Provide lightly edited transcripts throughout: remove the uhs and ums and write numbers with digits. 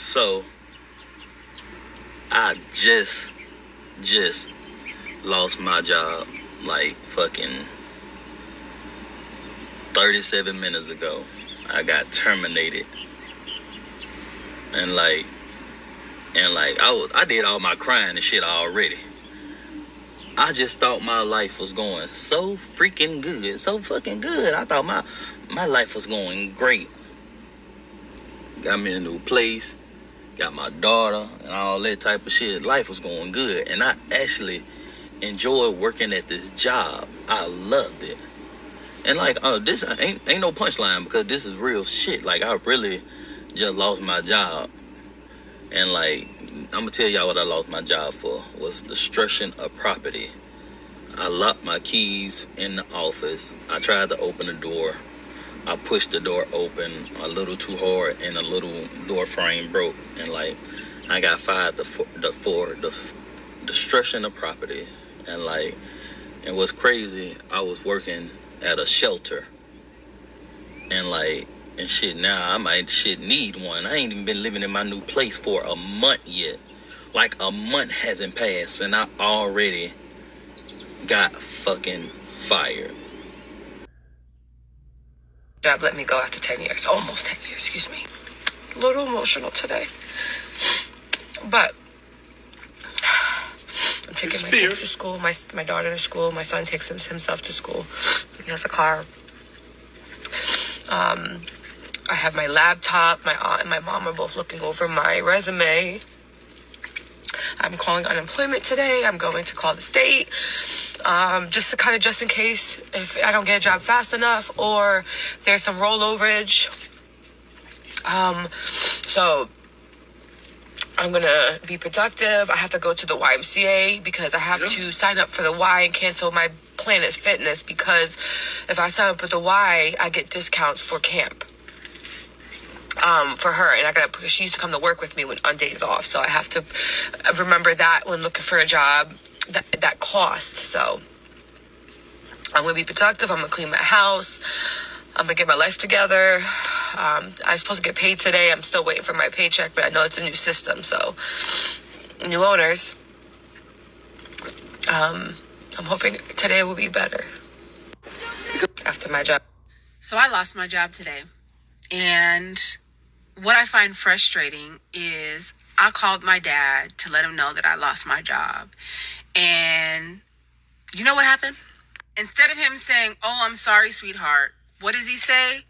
So I just lost my job like fucking 37 minutes ago. I got terminated. And I did all my crying and shit already. I just thought my life was going so freaking good, so fucking good. I thought my life was going great. Got me a new place, got my daughter, and all that type of shit. Life was going good, and I actually enjoyed working at this job. I loved it. And this ain't no punchline, because this is real shit. Like, I really just lost my job. And I'm gonna tell y'all what I lost my job for was destruction of property. I locked my keys in the office. I tried to open the door. I pushed the door open a little too hard, and a little door frame broke. And I got fired for the destruction of property. And what's crazy, I was working at a shelter. And shit, now I might need one. I ain't even been living in my new place for a month yet. Like, a month hasn't passed, and I already got fucking fired. Job let me go after 10 years, almost 10 years, excuse me. A little emotional today. But I'm taking my kids to school, my daughter to school, my son takes himself to school. He has a car. I have my laptop. My aunt and my mom are both looking over my resume. I'm calling unemployment today. I'm going to call the state, just in case if I don't get a job fast enough or there's some rolloverage. So I'm going to be productive. I have to go to the YMCA because I have to sign up for the Y and cancel my Planet Fitness, because if I sign up with the Y, I get discounts for camp. For her, and because she used to come to work with me on days off, so I have to remember that when looking for a job, that cost. So I'm gonna be productive. I'm gonna clean my house. I'm gonna get my life together. I'm supposed to get paid today. I'm still waiting for my paycheck, but I know it's a new system, so new owners. I'm hoping today will be better after my job. So I lost my job today, and what I find frustrating is I called my dad to let him know that I lost my job. And you know what happened? Instead of him saying, "Oh, I'm sorry, sweetheart," what does he say?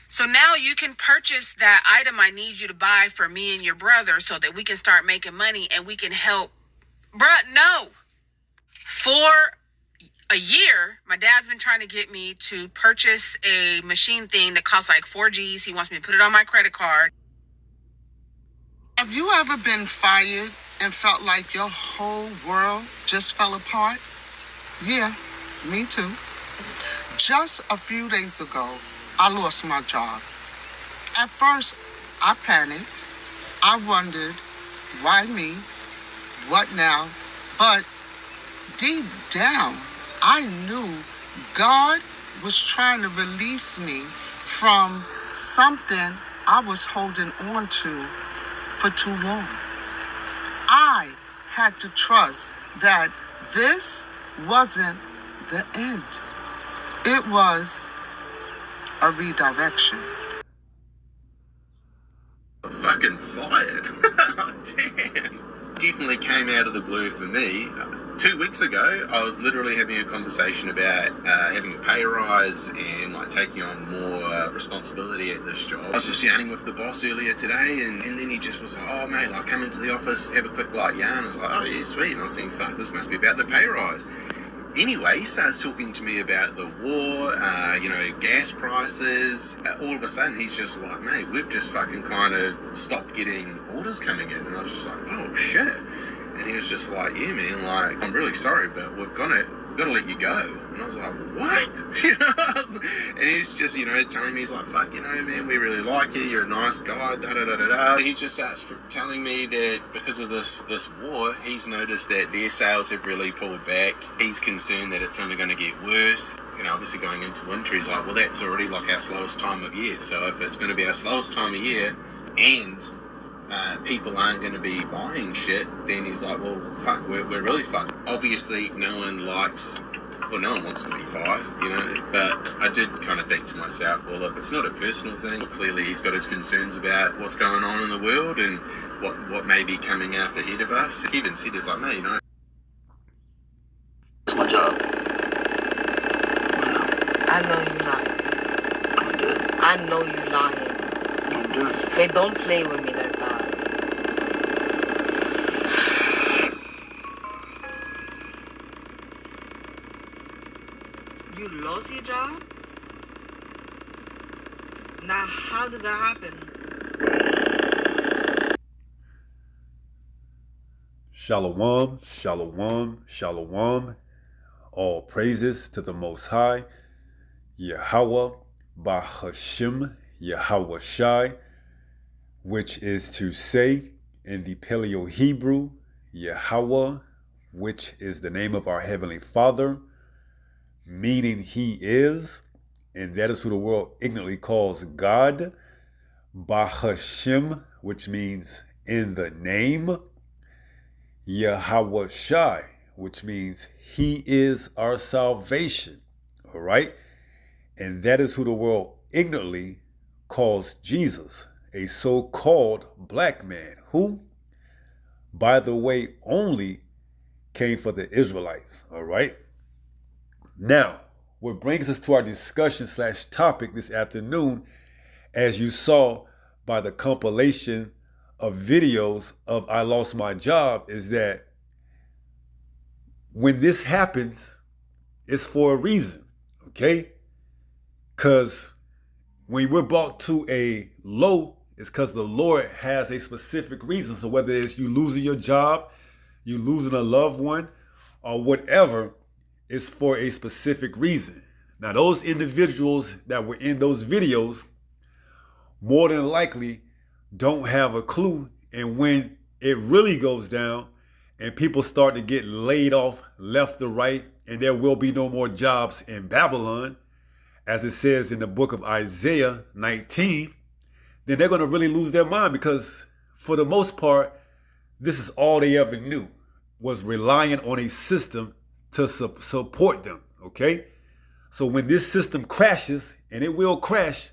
"So now you can purchase that item I need you to buy for me and your brother so that we can start making money and we can help." Bruh, no. For a year, my dad's been trying to get me to purchase a machine thing that costs like 4 G's. He wants me to put it on my credit card. Have you ever been fired and felt like your whole world just fell apart? Yeah, me too. Just a few days ago, I lost my job. At first, I panicked. I wondered, why me? What now? But deep down, I knew God was trying to release me from something I was holding on to for too long. I had to trust that this wasn't the end. It was a redirection. Fucking fired. Damn. Definitely came out of the blue for me. 2 weeks ago, I was literally having a conversation about having a pay rise and taking on more responsibility at this job. I was just yarning with the boss earlier today, and then he just was like, "Oh mate, come into the office, have a quick yarn." I was like, "Oh yeah, sweet." And I was thinking, fuck, this must be about the pay rise. Anyway, he starts talking to me about the war, gas prices. All of a sudden, he's just like, "Mate, we've just fucking kind of stopped getting orders coming in." And I was just like, "Oh shit." And he was just like, "Yeah, man, I'm really sorry, but we've got to let you go." And I was like, "What?" And he was just, telling me, he's like, "Fuck, man, we really like you. You're a nice guy, da-da-da-da-da." He just starts telling me that because of this war, he's noticed that their sales have really pulled back. He's concerned that it's only going to get worse. Obviously going into winter, he's like, "Well, that's already our slowest time of year. So if it's going to be our slowest time of year and people aren't going to be buying shit, then he's like, well, fuck, we're really fucked. Obviously, no one likes, well, no one wants to be fired, you know, but I did kind of think to myself, well, look, it's not a personal thing. Clearly, he's got his concerns about what's going on in the world and what may be coming out ahead of us. He even said, he's like, mate, you know. It's my job. I know you lying. I'm gonna do it. I know you lying. I'm gonna do it. They don't play with me like that. You lost your job? Now, how did that happen? Shalom, shalom, shalom. All praises to the Most High, Yahweh, Bahashim, Yahweh Shai, which is to say in the Paleo Hebrew, Yahweh, which is the name of our Heavenly Father, meaning He is, and that is who the world ignorantly calls God. Bahashim, which means in the name. Yahweh Shai, which means He is our salvation. All right? And that is who the world ignorantly calls Jesus, a so-called black man who, by the way, only came for the Israelites. All right? Now, what brings us to our discussion / topic this afternoon, as you saw by the compilation of videos of I Lost My Job, is that when this happens, it's for a reason, okay? Because when we're brought to a low, it's because the Lord has a specific reason. So whether it's you losing your job, you losing a loved one, or whatever, it's for a specific reason. Now, those individuals that were in those videos more than likely don't have a clue. And when it really goes down and people start to get laid off left or right, and there will be no more jobs in Babylon, as it says in the book of Isaiah 19, then they're going to really lose their mind, because for the most part, this is all they ever knew, was relying on a system to support them, okay? So when this system crashes, and it will crash,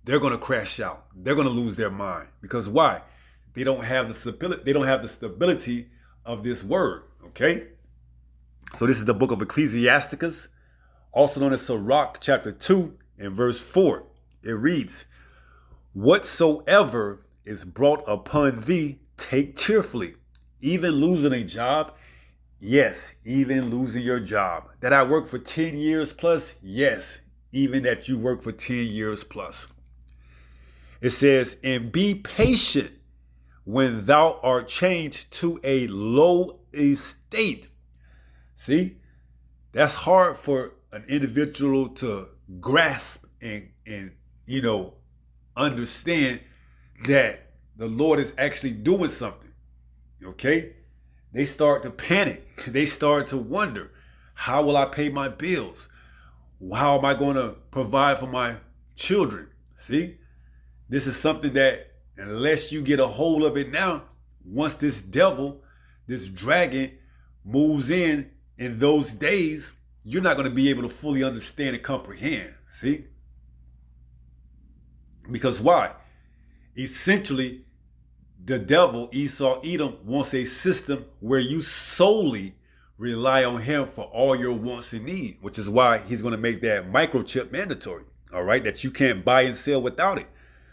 they're going to crash out. They're going to lose their mind. Because why? They don't have the stability. They don't have the stability of this word, okay? So this is the book of Ecclesiasticus, also known as Sirach, chapter 2 and verse 4. It reads, "Whatsoever is brought upon thee, take cheerfully." Even losing a job, yes, even losing your job. That I work for 10 years plus, yes, even that you work for 10 years plus. It says, "And be patient when thou art changed to a low estate." See, that's hard for an individual to grasp and understand that the Lord is actually doing something. Okay? They start to panic. They start to wonder, how will I pay my bills? How am I going to provide for my children? See? This is something that, unless you get a hold of it now, once this devil, this dragon, moves in those days, you're not going to be able to fully understand and comprehend. See? Because why? Essentially, the devil, Esau, Edom, wants a system where you solely rely on him for all your wants and needs, which is why he's going to make that microchip mandatory, all right, that you can't buy and sell without it.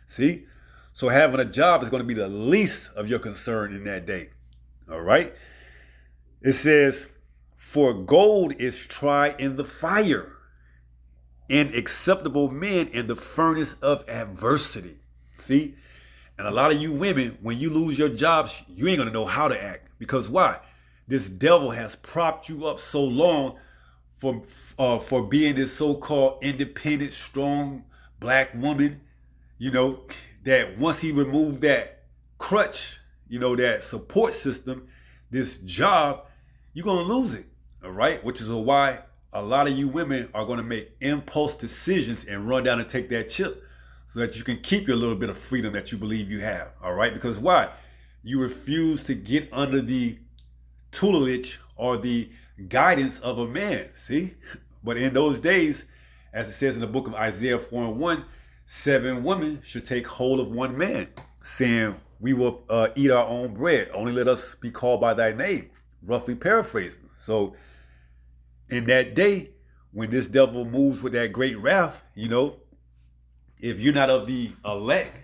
See? So having a job is going to be the least of your concern in that day, all right? It says, "For gold is tried in the fire, and acceptable men in the furnace of adversity." See? And a lot of you women, when you lose your jobs, you ain't going to know how to act. Because why? This devil has propped you up so long for being this so-called independent, strong black woman, that once he removed that crutch, that support system, this job, you're going to lose it. All right? Which is why a lot of you women are going to make impulse decisions and run down and take that chip. so that you can keep your little bit of freedom that you believe you have. All right, because why? You refuse to get under the tutelage or the guidance of a man. See? But in those days, as it says in the book of Isaiah 4:1, 7 women should take hold of one man, saying, we will eat our own bread. Only let us be called by thy name. Roughly paraphrasing. So in that day, when this devil moves with that great wrath, if you're not of the elect,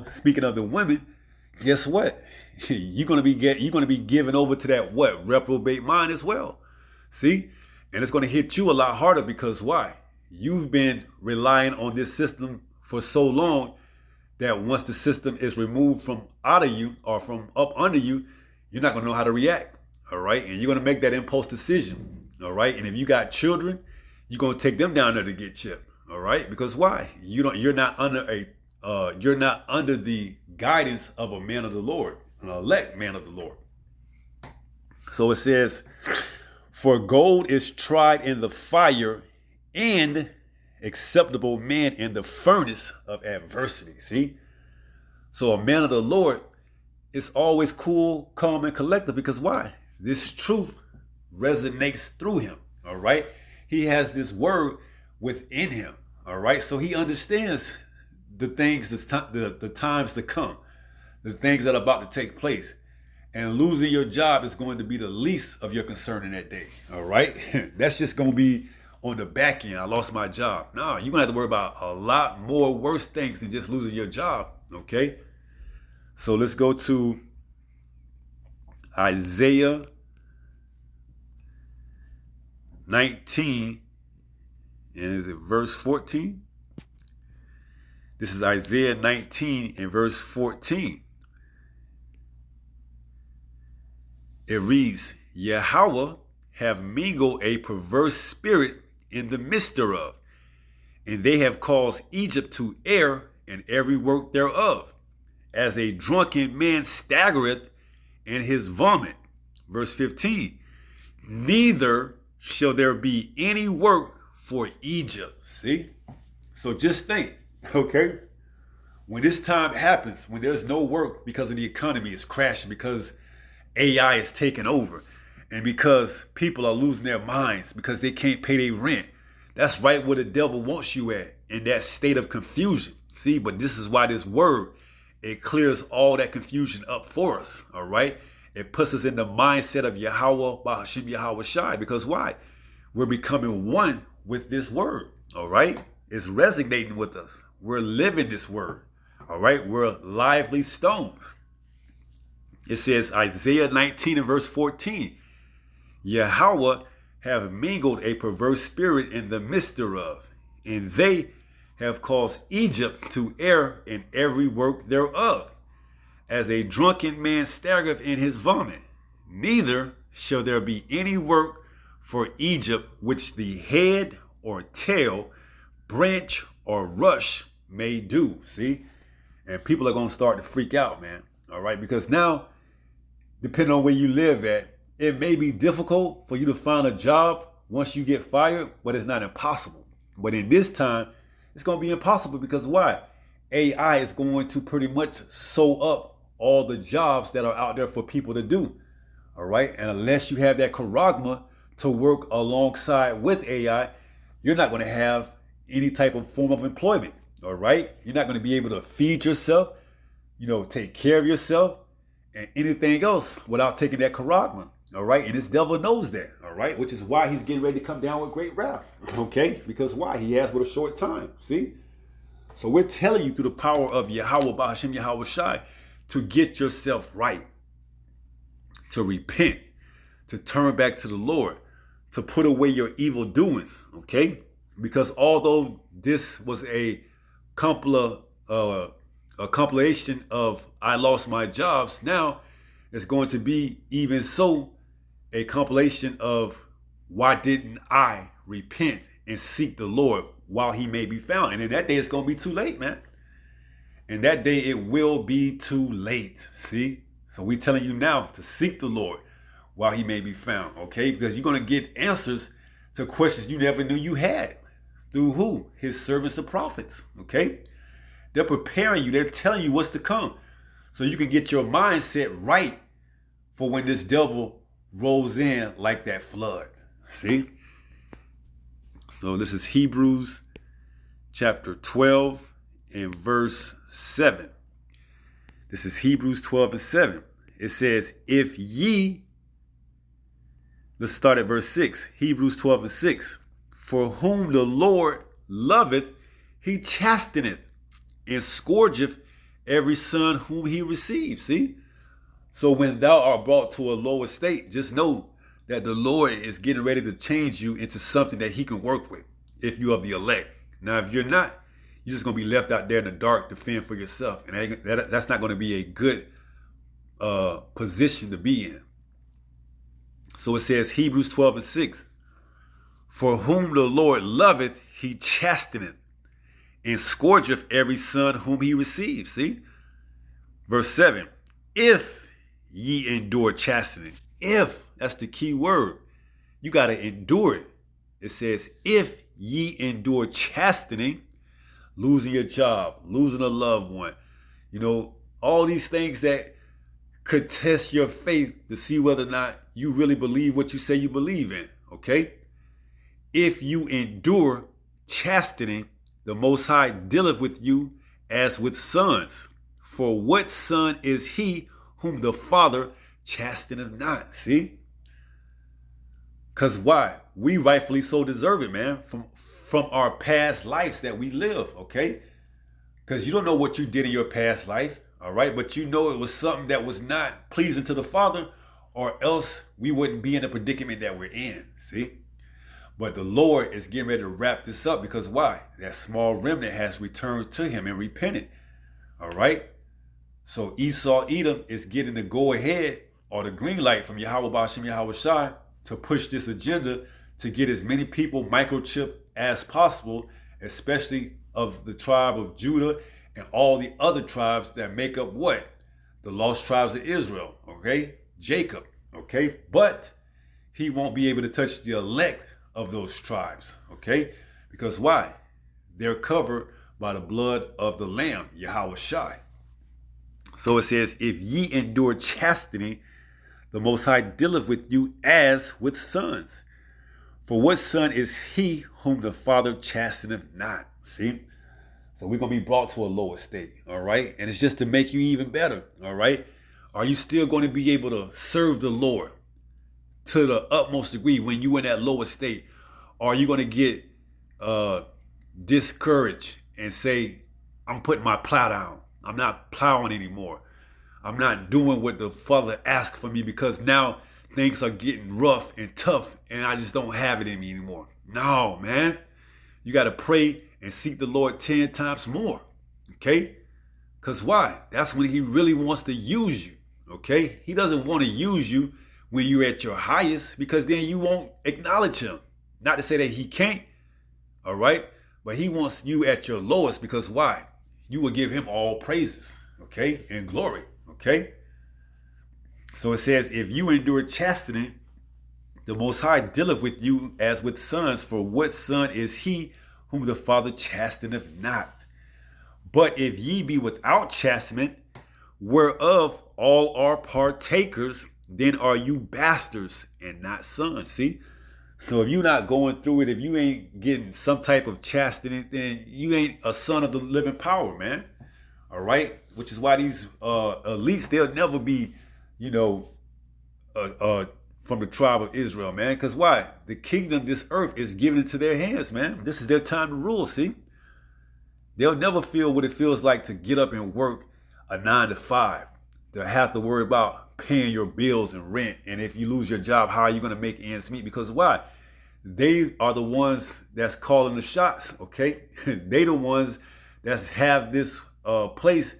speaking of the women, guess what? You're gonna be given over to that reprobate mind as well. See, and it's gonna hit you a lot harder because why? You've been relying on this system for so long that once the system is removed from out of you or from up under you, you're not gonna know how to react. All right, and you're gonna make that impulse decision. All right, and if you got children, you're gonna take them down there to get chipped. All right, because why? You're not under the guidance of a man of the Lord, an elect man of the Lord. So it says, for gold is tried in the fire, and acceptable man in the furnace of adversity. See? So a man of the Lord is always cool, calm, and collected because why? This truth resonates through him. All right? He has this word within him. All right? So he understands the things, the times to come, the things that are about to take place. And losing your job is going to be the least of your concern in that day. All right? That's just going to be on the back end. I lost my job. No, you're going to have to worry about a lot more worse things than just losing your job. Okay? So let's go to Isaiah 19. And is it verse 14? This is Isaiah 19 and verse 14. It reads, Yahweh have mingled a perverse spirit in the midst thereof, and they have caused Egypt to err in every work thereof, as a drunken man staggereth in his vomit. Verse 15, neither shall there be any work for Egypt. See? So just think, okay? When this time happens, when there's no work because of the economy is crashing, because AI is taking over, and because people are losing their minds because they can't pay their rent. That's right where the devil wants you at, in that state of confusion. See, but this is why this word, it clears all that confusion up for us, all right? It puts us in the mindset of Yahweh, Bahashim Yahweh Shai, because why? We're becoming one with this word, all right? It's resonating with us. We're living this word, all right? We're lively stones. It says, Isaiah 19 and verse 14, Yahweh have mingled a perverse spirit in the midst thereof, and they have caused Egypt to err in every work thereof, as a drunken man staggereth in his vomit. Neither shall there be any work for Egypt which the head or tail, branch or rush may do. See? And people are going to start to freak out, man. All right? Because now, depending on where you live at, it may be difficult for you to find a job once you get fired, but it's not impossible. But in this time, it's going to be impossible because why? AI is going to pretty much sew up all the jobs that are out there for people to do. All right? And unless you have that charagma to work alongside with AI, you're not going to have any type of form of employment. All right? You're not going to be able to feed yourself, take care of yourself, and anything else without taking that charagma. All right, and this devil knows that. All right, which is why he's getting ready to come down with great wrath. Okay, because why? He has but a short time. See, so we're telling you through the power of Yahweh, Bahashim Yahweh Shai, to get yourself right, to repent, to turn back to the Lord, to put away your evil doings. Okay, because although this was a compilation of I lost my jobs, now it's going to be even so a compilation of why didn't I repent and seek the Lord while he may be found. And in that day, it's going to be too late, man. In that day, it will be too late. See? So we're telling you now to seek the Lord while he may be found, okay? Because you're going to get answers to questions you never knew you had. Through who? His servants, the prophets, okay? They're preparing you. They're telling you what's to come. So you can get your mindset right for when this devil rolls in like that flood. See? So this is Hebrews chapter 12 and verse 7. This is Hebrews 12 and 7. It says, if ye, let's start at verse 6. Hebrews 12 and 6. For whom the Lord loveth, he chasteneth, and scourgeth every son whom he receives. See? So when thou art brought to a lower state, just know that the Lord is getting ready to change you into something that he can work with if you are the elect. Now, if you're not, you're just going to be left out there in the dark to fend for yourself. And that's not going to be a good position to be in. So it says Hebrews 12 and 6. For whom the Lord loveth, he chasteneth, and scourgeth every son whom he receives. See? Verse 7. If ye endure chastening. If, that's the key word. You got to endure it. It says, if ye endure chastening, losing your job, losing a loved one, all these things that could test your faith to see whether or not you really believe what you say you believe in, okay? If you endure chastening, the Most High dealeth with you as with sons. For what son is he whom the Father chasteneth not? See? Because why? We rightfully so deserve it, man, from our past lives that we live, okay? Because you don't know what you did in your past life, all right? But you know it was something that was not pleasing to the Father, or else we wouldn't be in the predicament that we're in, see? But the Lord is getting ready to wrap this up because why? That small remnant has returned to him and repented, all right? So Esau, Edom is getting the go ahead or the green light from Yahweh Ba'ashem Yahweh Shai to push this agenda to get as many people microchipped as possible, especially of the tribe of Judah and all the other tribes that make up what? The lost tribes of Israel, okay? Jacob, okay? But he won't be able to touch the elect of those tribes, okay? Because why? They're covered by the blood of the Lamb, Yahweh Shai. So it says, if ye endure chastening, the Most High dealeth with you as with sons. For what son is he whom the Father chasteneth not? See? So we're going to be brought to a lower state, all right? And it's just to make you even better, all right? Are you still going to be able to serve the Lord to the utmost degree when you're in that lower state? Or are you going to get discouraged and say, I'm putting my plow down. I'm not plowing anymore. I'm not doing what the Father asked for me because now things are getting rough and tough and I just don't have it in me anymore. No, man. You got to pray and seek the Lord 10 times more, okay? Because why? That's when he really wants to use you, okay? He doesn't want to use you when you're at your highest because then you won't acknowledge him. Not to say that he can't, all right? But he wants you at your lowest because why? You will give him all praises, okay? And glory, okay? So it says, if you endure chastening, the Most High dealeth with you as with sons. For what son is he whom the Father chasteneth not? But if ye be without chastisement, whereof all are partakers, then are you bastards and not sons. See? So if you're not going through it, if you ain't getting some type of chastening, then you ain't a son of the living power, man. All right? Which is why these elites, they'll never be, from the tribe of Israel, man. Because why? The kingdom, this earth, is given into their hands, man. This is their time to rule, see? They'll never feel what it feels like to get up and work a 9 to 5. They'll have to worry about paying your bills and rent. And if you lose your job, how are you going to make ends meet? Because why? They are the ones that's calling the shots, okay? They the ones that have this place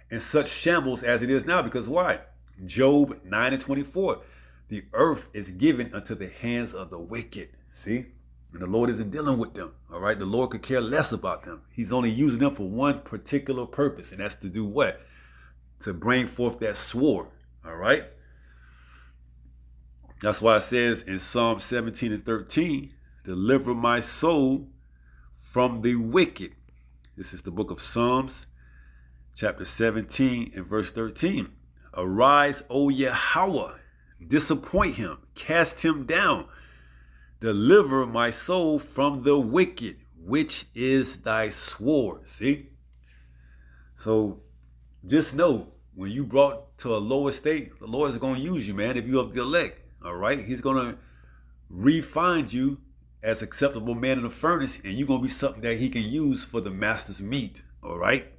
in such shambles as it is now. Because why? Job 9 and 24. The earth is given unto the hands of the wicked. See? And the Lord isn't dealing with them. All right? The Lord could care less about them. He's only using them for one particular purpose. And that's to do what? To bring forth that sword. All right? That's why it says in Psalm 17 and 13, deliver my soul from the wicked. This is the book of Psalms, chapter 17 and verse 13. Arise, O Yahweh, disappoint him, cast him down, deliver my soul from the wicked, which is thy sword. See? So just know, when you brought to a lower state, the Lord is going to use you, man, if you of the elect. All right? He's going to refine you as acceptable man in the furnace, and you're going to be something that he can use for the master's meat. All right?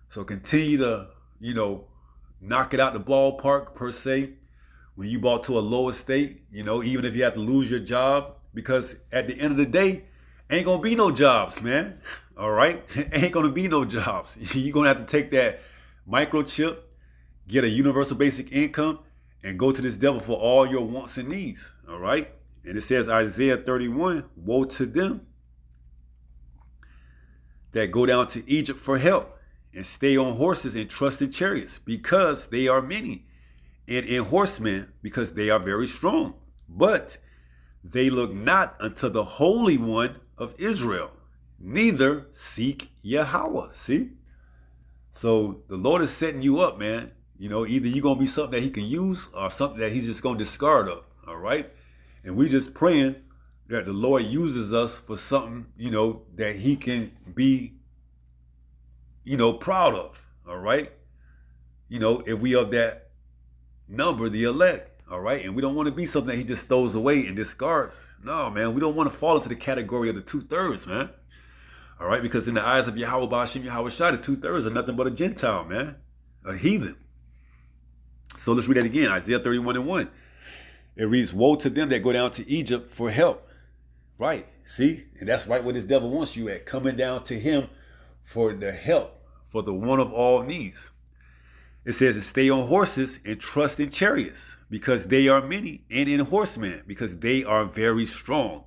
So continue to, knock it out the ballpark, per se, when you brought to a lower state, even if you have to lose your job, because at the end of the day, ain't going to be no jobs, man. All right? Ain't going to be no jobs. You're going to have to take that microchip, get a universal basic income, and go to this devil for all your wants and needs. All right? And it says, Isaiah 31, woe to them that go down to Egypt for help and stay on horses and trust in chariots, because they are many, and in horsemen, because they are very strong. But they look not unto the Holy One of Israel, neither seek Yahweh. See? So the Lord is setting you up, man. Either you're going to be something that he can use or something that he's just going to discard of. All right? And we just praying that the Lord uses us for something, that he can be, proud of. All right? If we of that number, the elect. All right? And we don't want to be something that he just throws away and discards. No, man. We don't want to fall into the category of the 2/3, man. All right? Because in the eyes of Yahweh Ba'ashim Yahweh Shai, the 2/3 are nothing but a Gentile, man. A heathen. So let's read that again. Isaiah 31 and 1. It reads, woe to them that go down to Egypt for help. Right. See? And that's right where this devil wants you at. Coming down to him for the help, for the one of all needs. It says to stay on horses and trust in chariots, because they are many, and in horsemen, because they are very strong.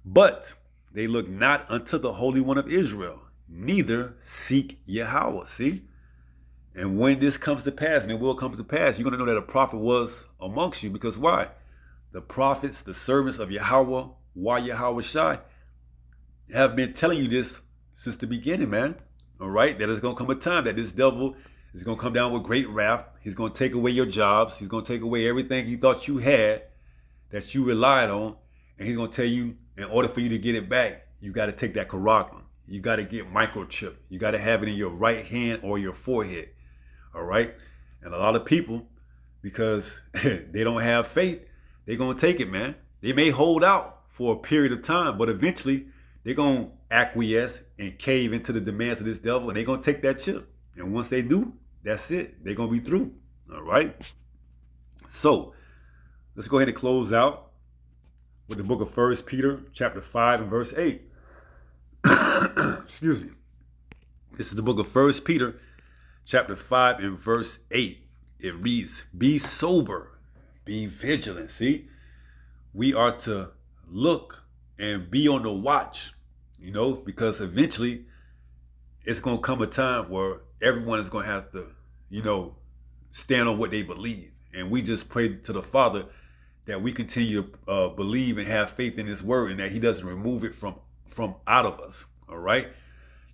But they look not unto the Holy One of Israel, neither seek Yahweh. See? And when this comes to pass, and it will come to pass, you're going to know that a prophet was amongst you. Because why? The prophets, the servants of Yahweh, Yahweh Shai, have been telling you this since the beginning, man. All right? That it's going to come a time that this devil is going to come down with great wrath. He's going to take away your jobs. He's going to take away everything you thought you had, that you relied on. And he's going to tell you, in order for you to get it back, you got to take that karagman. You got to get microchip. You got to have it in your right hand or your forehead. All right? And a lot of people, because they don't have faith, they're going to take it, man. They may hold out for a period of time, but eventually they're going to acquiesce and cave into the demands of this devil, and they're going to take that chip. And once they do, that's it. They're going to be through. All right? So let's go ahead and close out with the book of 1 Peter chapter 5 and verse 8. Excuse me. This is the book of 1 Peter chapter 5 and verse 8. It reads, be sober, be vigilant. See, we are to look and be on the watch, because eventually it's going to come a time where everyone is going to have to, stand on what they believe. And we just pray to the Father that we continue to believe and have faith in his word, and that he doesn't remove it from out of us. All right.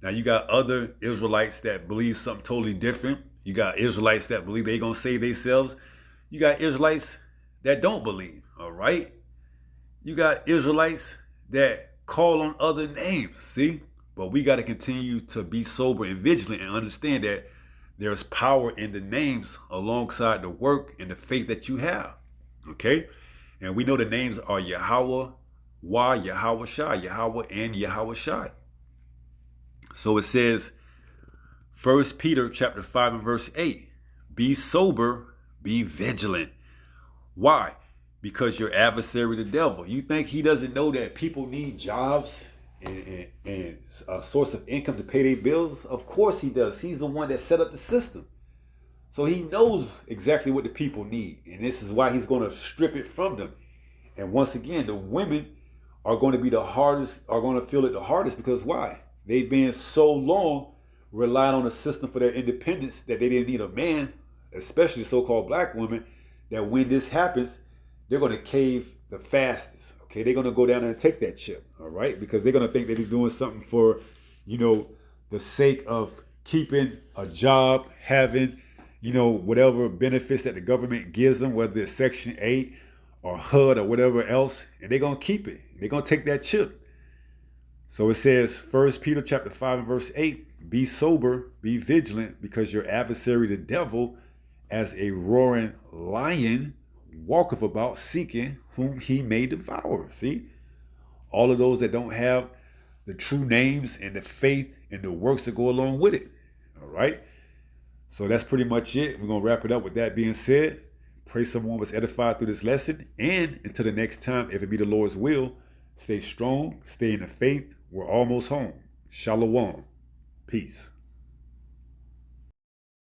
Now you got other Israelites that believe something totally different. You got Israelites that believe they're going to save themselves. You got Israelites that don't believe. All right. You got Israelites that call on other names. See? But we got to continue to be sober and vigilant and understand that there's power in the names alongside the work and the faith that you have. Okay? And we know the names are Yahweh, Yahweh Shai, Yahweh and Yahweh Shai. So it says, 1 Peter chapter 5 and verse 8, be sober, be vigilant. Why? Because your adversary, the devil, you think he doesn't know that people need jobs and a source of income to pay their bills? Of course he does. He's the one that set up the system. So he knows exactly what the people need. And this is why he's going to strip it from them. And once again, the women are going to be the hardest, are going to feel it the hardest, because why? They've been so long relying on a system for their independence that they didn't need a man, especially so-called black women, that when this happens, they're going to cave the fastest. Okay, they're going to go down there and take that chip, all right? Because they're going to think that they're doing something for, the sake of keeping a job, having, whatever benefits that the government gives them, whether it's Section 8 or HUD or whatever else, and they're going to keep it. They're going to take that chip. So it says, 1 Peter chapter 5 and verse 8, be sober, be vigilant, because your adversary, the devil, as a roaring lion, walketh about seeking whom he may devour. See? All of those that don't have the true names and the faith and the works that go along with it. All right? So that's pretty much it. We're going to wrap it up with that being said. Pray someone was edified through this lesson. And until the next time, if it be the Lord's will, stay strong, stay in the faith. We're almost home. Shalom. Peace.